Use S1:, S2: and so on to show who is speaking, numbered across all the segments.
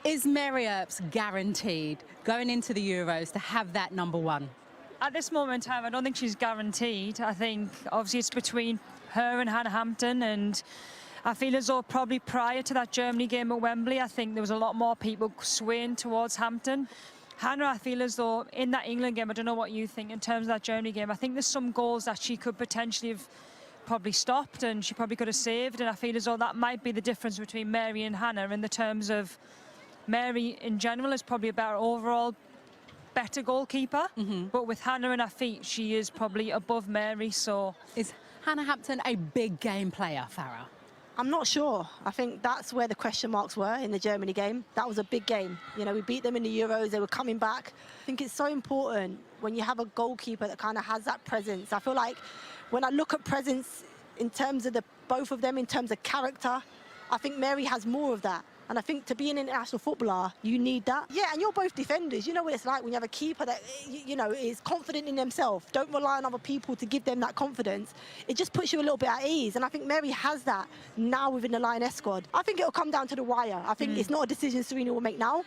S1: Is Mary Earps guaranteed going into the Euros to have that #1?
S2: At this moment in time, I don't think she's guaranteed. I think obviously it's between her and Hannah Hampton, and I feel as though probably prior to that Germany game at Wembley, I think there was a lot more people swaying towards Hampton. Hannah, I feel as though in that England game, I don't know what you think in terms of that Germany game, I think there's some goals that she could potentially have probably stopped and she probably could have saved, and I feel as though that might be the difference between Mary and Hannah in the terms of Mary in general is probably a better goalkeeper, but with Hannah in her feet, she is probably above Mary. So
S1: is Hannah Hampton a big game player, Farah?
S3: I'm not sure. I think that's where the question marks were in the Germany game. That was a big game. You know, we beat them in the Euros, they were coming back. I think it's so important when you have a goalkeeper that kind of has that presence. I feel like when I look at presence in terms of both of them, in terms of character, I think Mary has more of that. And I think to be an international footballer, you need that. Yeah, and you're both defenders. You know what it's like when you have a keeper that, you know, is confident in themselves. Don't rely on other people to give them that confidence. It just puts you a little bit at ease. And I think Mary has that now within the Lioness squad. I think it'll come down to the wire. I think it's not a decision Serena will make now.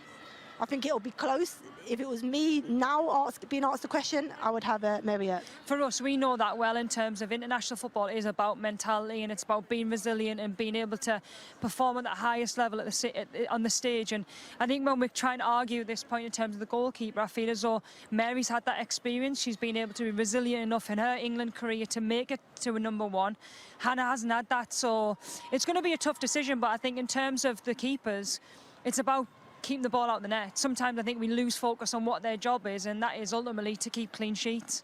S3: I think it'll be close. If it was me now being asked the question, I would have Mary Earps.
S2: For us, we know that well in terms of international football is about mentality, and it's about being resilient and being able to perform at the highest level on the stage. And I think when we're trying to argue at this point in terms of the goalkeeper, I feel as though Mary's had that experience. She's been able to be resilient enough in her England career to make it to a #1. Hannah hasn't had that, so it's going to be a tough decision. But I think in terms of the keepers, it's about keeping the ball out of the net. Sometimes I think we lose focus on what their job is, and that is ultimately to keep clean sheets.